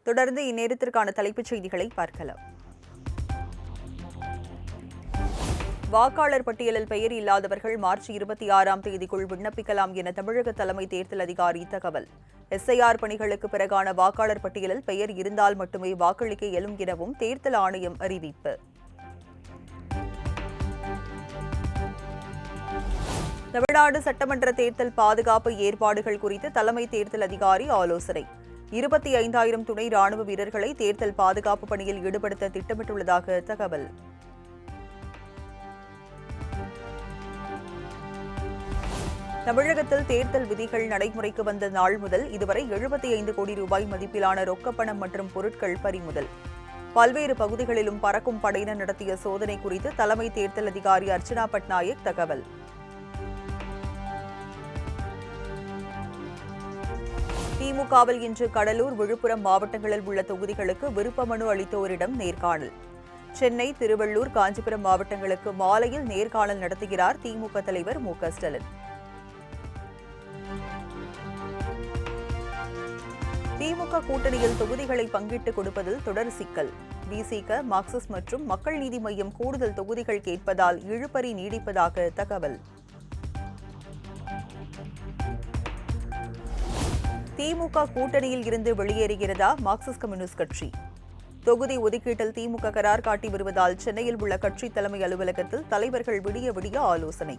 தொடர்ந்து இந்நேரத்திற்கான தலைப்புச் செய்திகளை பார்க்கலாம். வாக்காளர் பட்டியலில் பெயர் இல்லாதவர்கள் மார்ச் 26ஆம் தேதிக்குள் விண்ணப்பிக்கலாம் என தமிழக தலைமை தேர்தல் அதிகாரி தகவல். SIR பணிகளுக்கு பிறகான வாக்காளர் பட்டியலில் பெயர் இருந்தால் மட்டுமே வாக்களிக்க இயலும் எனவும் தேர்தல் ஆணையம் அறிவிப்பு. தமிழ்நாடு சட்டமன்ற தேர்தல் பாதுகாப்பு ஏற்பாடுகள் குறித்து தலைமை தேர்தல் அதிகாரி ஆலோசனை. 25,000 துணை ராணுவ வீரர்களை தேர்தல் பாதுகாப்பு பணியில் ஈடுபடுத்த திட்டமிட்டுள்ளதாக தகவல். தமிழகத்தில் தேர்தல் விதிகள் நடைமுறைக்கு வந்த நாள் முதல் இதுவரை 75 கோடி ரூபாய் மதிப்பிலான ரொக்கப்பணம் மற்றும் பொருட்கள் பறிமுதல். பல்வேறு பகுதிகளிலும் பறக்கும் படையினர் நடத்திய சோதனை குறித்து தலைமை தேர்தல் அதிகாரி அர்ச்சனா பட்நாயக் தகவல். திமுகவில் இன்று கடலூர், விழுப்புரம் மாவட்டங்களில் உள்ள தொகுதிகளுக்கு விருப்ப மனு அளித்தோரிடம் நேர்காணல். சென்னை, திருவள்ளூர், காஞ்சிபுரம் மாவட்டங்களுக்கு மாலையில் நேர்காணல் நடத்துகிறார் திமுக தலைவர் மு.க. ஸ்டாலின். திமுக கூட்டணியில் தொகுதிகளை பங்கிட்டுக் கொடுப்பதில் தொடர் சிக்கல். விசிக, மார்க்சிஸ்ட் மற்றும் மக்கள் நீதி மய்யம் கூடுதல் தொகுதிகள் கேட்பதால் இழுபறி நீடிப்பதாக தகவல். திமுக கூட்டணியில் இருந்து வெளியேறுகிறதா மார்க்சிஸ்ட் கம்யூனிஸ்ட் கட்சி? தொகுதி ஒதுக்கீட்டில் திமுக கரார் காட்டி வருவதால் சென்னையில் உள்ள கட்சி தலைமை அலுவலகத்தில் தலைவர்கள் விடிய விடிய ஆலோசனை.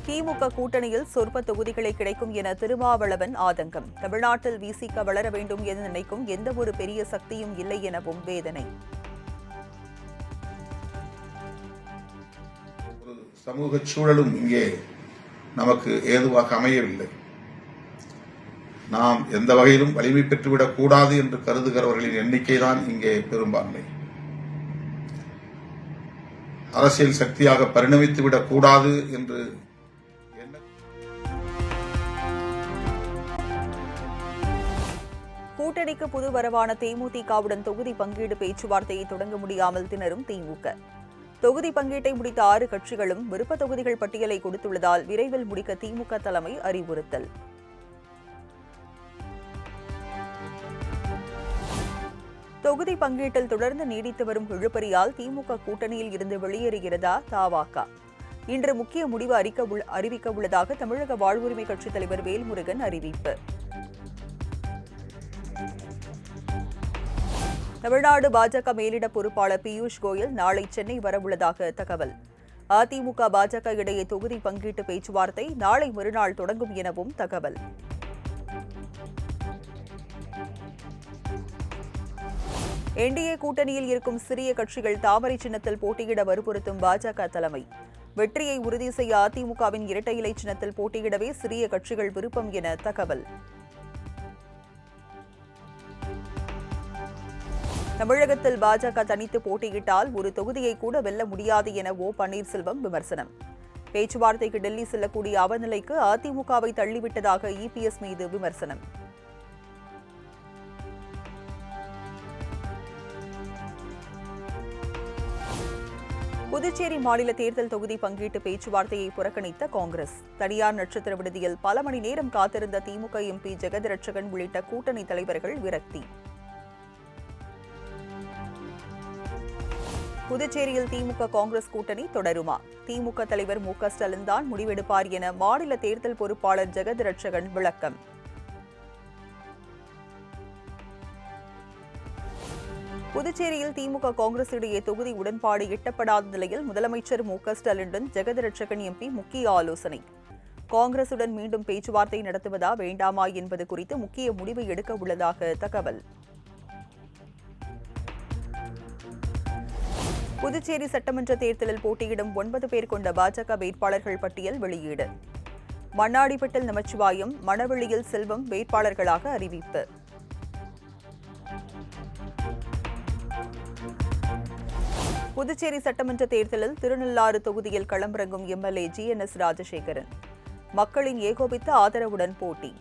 திமுக கூட்டணியில் சொற்ப தொகுதிகளை கிடைக்கும் என திருமாவளவன் ஆதங்கம். தமிழ்நாட்டில் விசிக வளர வேண்டும் என நினைக்கும் எந்தவொரு பெரிய சக்தியும் இல்லை எனவும் வேதனை. சமூக சூழலும் இங்கே நமக்கு ஏதுவாக அமையவில்லை. நாம் எந்த வகையிலும் வலிமை பெற்றுவிடக் கூடாது என்று கருதுகிறவர்களின் எண்ணிக்கைதான் இங்கே பெரும்பான்மை. அரசியல் சக்தியாக பரிணமித்துவிடக் கூடாது என்று கூட்டணிக்கு புது வரவான தேமுதிகவுடன் தொகுதி பங்கீடு பேச்சுவார்த்தையை தொடங்க முடியாமல் திணறும் திமுக. தொகுதி பங்கீட்டை முடித்த 6 கட்சிகளும் விருப்ப தொகுதிகள் பட்டியலை கொடுத்துள்ளதால் விரைவில் முடிக்க திமுக தலைமை அறிவுறுத்தல். தொகுதி பங்கீட்டில் தொடர்ந்து நீடித்து வரும் இழுபறியால் திமுக கூட்டணியில் இருந்து வெளியேறுகிறதா தமாக? இன்று முக்கிய முடிவு அறிவிக்க உள்ளதாக தமிழக வாழ்வுரிமை கட்சித் தலைவர் வேல்முருகன் அறிவிப்பு. தமிழ்நாடு பாஜக மேலிட பொறுப்பாளர் பியூஷ் கோயல் நாளை சென்னை வரவுள்ளதாக தகவல். அதிமுக பாஜக இடையே தொகுதி பங்கீட்டு பேச்சுவார்த்தை நாளை மறுநாள் தொடங்கும் எனவும் தகவல். என்டிஏ கூட்டணியில் இருக்கும் சிறிய கட்சிகள் தாமரை சின்னத்தில் போட்டியிட வற்புறுத்தும் பாஜக தலைமை. வெற்றியை உறுதி செய்ய அதிமுகவின் இரட்டை இலை சின்னத்தில் போட்டியிடவே சிறிய கட்சிகள் விருப்பம் என தகவல். தமிழகத்தில் பாஜக தனித்து போட்டியிட்டால் ஒரு தொகுதியை கூட வெல்ல முடியாது என ஓ பன்னீர்செல்வம் விமர்சனம். பேச்சுவார்த்தைக்கு டெல்லி செல்லக்கூடிய அவநிலைக்கு அதிமுகவை தள்ளிவிட்டதாக இபிஎஸ் மீது விமர்சனம். புதுச்சேரி மாநில தேர்தல் தொகுதி பங்கீட்டு பேச்சுவார்த்தையை புறக்கணித்த காங்கிரஸ். தனியார் நட்சத்திர விடுதியில் பல மணி நேரம் காத்திருந்த திமுக எம்பி ஜெகத்ரட்சகன் உள்ளிட்ட கூட்டணி தலைவர்கள் விரக்தி. புதுச்சேரியில் திமுக காங்கிரஸ் கூட்டணி தொடருமா? திமுக தலைவர் மு.க. ஸ்டாலின் தான் முடிவெடுப்பார் என மாநில தேர்தல் பொறுப்பாளர் ஜெகத்ரட்சகன் விளக்கம். புதுச்சேரியில் திமுக காங்கிரஸ் இடையே தொகுதி உடன்பாடு எட்டப்படாத நிலையில் முதலமைச்சர் மு.க. ஸ்டாலினுடன் ஜெகத்ரட்சகன் எம்பி முக்கிய ஆலோசனை. காங்கிரசுடன் மீண்டும் பேச்சுவார்த்தை நடத்துவதா வேண்டாமா என்பது குறித்து முக்கிய முடிவு எடுக்க உள்ளதாக தகவல். புதுச்சேரி சட்டமன்ற தேர்தலில் போட்டியிடும் 9 பேர் கொண்ட பாஜக வேட்பாளர்கள் பட்டியல் வெளியீடு. மண்ணாடிப்பட்டில் நமச்சிவாயம், மணவெளியில் செல்வம் வேட்பாளர்களாக அறிவிப்பு. புதுச்சேரி சட்டமன்ற தேர்தலில் திருநள்ளாறு தொகுதியில் களமிறங்கும் எம்எல்ஏ GNS ராஜசேகரன். மக்களின் ஏகோபித்த ஆதரவுடன் போட்டி.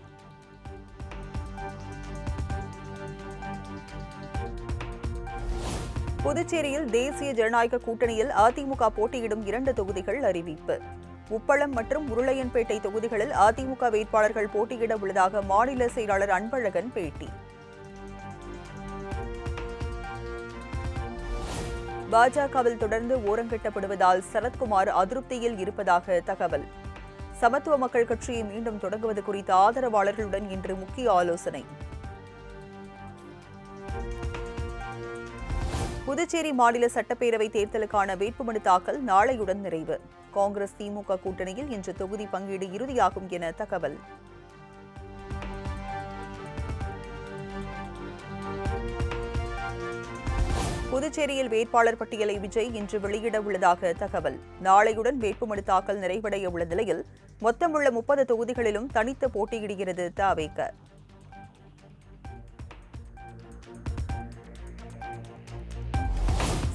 புதுச்சேரியில் தேசிய ஜனநாயக கூட்டணியில் அதிமுக போட்டியிடும் 2 தொகுதிகள் அறிவிப்பு. உப்பளம் மற்றும் உருளையன்பேட்டை தொகுதிகளில் அதிமுக வேட்பாளர்கள் போட்டியிட உள்ளதாக மாநில செயலாளர் அன்பழகன் பேட்டி. பாஜகவில் தொடர்ந்து ஓரங்கட்டப்படுவதால் சரத்குமார் அதிருப்தியில் இருப்பதாக தகவல். சமத்துவ மக்கள் கட்சியை மீண்டும் தொடங்குவது குறித்த ஆதரவாளர்களுடன் இன்று முக்கிய ஆலோசனை. புதுச்சேரி மாநில சட்டப்பேரவை தேர்தலுக்கான வேட்புமனு தாக்கல் நாளையுடன் நிறைவு. காங்கிரஸ் திமுக கூட்டணியில் இன்று தொகுதி பங்கீடு இறுதியாகும் என தகவல். புதுச்சேரியில் வேட்பாளர் பட்டியலை விஜய் இன்று வெளியிட உள்ளதாக தகவல். நாளையுடன் வேட்புமனு தாக்கல் நிறைவடைய உள்ள நிலையில் மொத்தமுள்ள 30 தொகுதிகளிலும் தனித்து போட்டியிடுகிறது தவேக.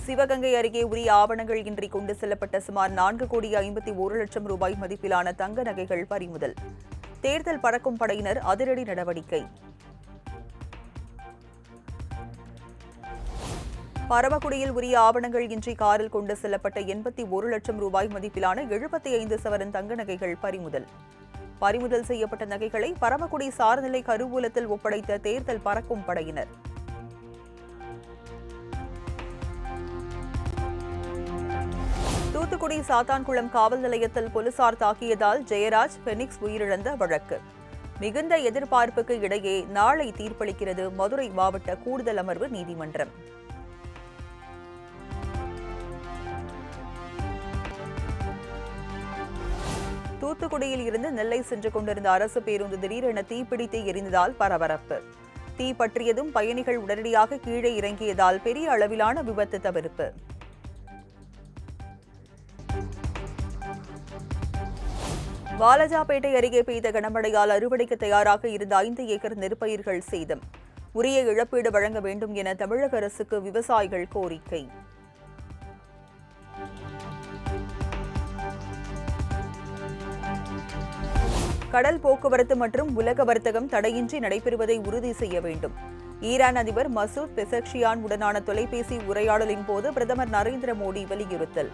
சிவகங்கை அருகே உரிய ஆவணங்கள் இன்றி கொண்டு செல்லப்பட்ட சுமார் 4,51,00,000 ரூபாய் மதிப்பிலான தங்க நகைகள் பறிமுதல். தேர்தல் பறக்கும் படையினர் அதிரடி நடவடிக்கை. பரமக்குடியில் உரிய ஆவணங்கள் இன்றி காரில் கொண்டு செல்லப்பட்ட 81,00,000 ரூபாய் மதிப்பிலான 75 சவரன் தங்க நகைகள் பறிமுதல். பறிமுதல் செய்யப்பட்ட நகைகளை பரமக்குடி சார்நிலை கருவூலத்தில் ஒப்படைத்த தேர்தல் பறக்கும் படையினர். தூத்துக்குடி சாத்தான்குளம் காவல் நிலையத்தில் போலீசார் தாக்கியதால் ஜெயராஜ், பெனிக்ஸ் உயிரிழந்த வழக்கு. மிகுந்த எதிர்பார்ப்புக்கு இடையே நாளை தீர்ப்பளிக்கிறது மதுரை மாவட்ட கூடுதல் அமர்வு நீதிமன்றம். தூத்துக்குடியில் இருந்து நெல்லை சென்று கொண்டிருந்த அரசு பேருந்து திடீரென தீப்பிடித்து எரிந்ததால் பரபரப்பு. தீ பற்றியதும் பயணிகள் உடனடியாக கீழே இறங்கியதால் பெரிய அளவிலான விபத்து தவிர்ப்பு. வாலஜாபேட்டை அருகே பெய்த கனமழையால் அறுவடைக்கு தயாராக இருந்த 5 ஏக்கர் நெற்பயிர்கள் சேதம். உரிய இழப்பீடு வழங்க வேண்டும் என தமிழக அரசுக்கு விவசாயிகள் கோரிக்கை. கடல் போக்குவரத்து மற்றும் உலக வர்த்தகம் தடையின்றி நடைபெறுவதை உறுதி செய்ய வேண்டும். ஈரான் அதிபர் மசூத் பெசக்ஷியான் உடனான தொலைபேசி உரையாடலின் போது பிரதமர் நரேந்திர மோடி வலியுறுத்தல்.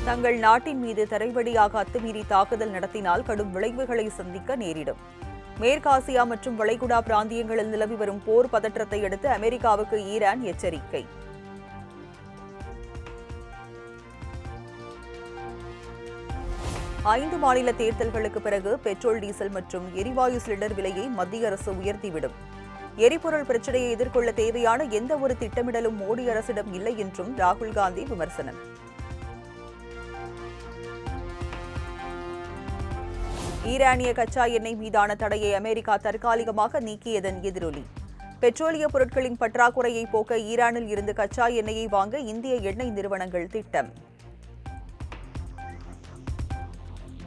தங்கள் நாட்டின் மீது தரைவழியாக அத்துமீறி தாக்குதல் நடத்தினால் கடும் விளைவுகளை சந்திக்க நேரிடும். மேற்காசியா மற்றும் வளைகுடா பிராந்தியங்களில் நிலவி வரும் போர் பதற்றத்தை அடுத்து அமெரிக்காவுக்கு ஈரான் எச்சரிக்கை. 5 மாநில தேர்தல்களுக்கு பிறகு பெட்ரோல், டீசல் மற்றும் எரிவாயு சிலிண்டர் விலையை மத்திய அரசு உயர்த்திவிடும். எரிபொருள் பிரச்சினையை எதிர்கொள்ள தேவையான எந்த ஒரு திட்டமிடலும் மோடி அரசிடம் இல்லை என்றும் ராகுல் காந்தி விமர்சனம். ஈரானிய கச்சா எண்ணெய் மீதான தடையை அமெரிக்கா தற்காலிகமாக நீக்கியதன் எதிரொலி. பெட்ரோலிய பொருட்களின் பற்றாக்குறையை போக்க ஈரானில் இருந்து கச்சா எண்ணெயை வாங்க இந்திய எண்ணெய் நிறுவனங்கள் திட்டம்.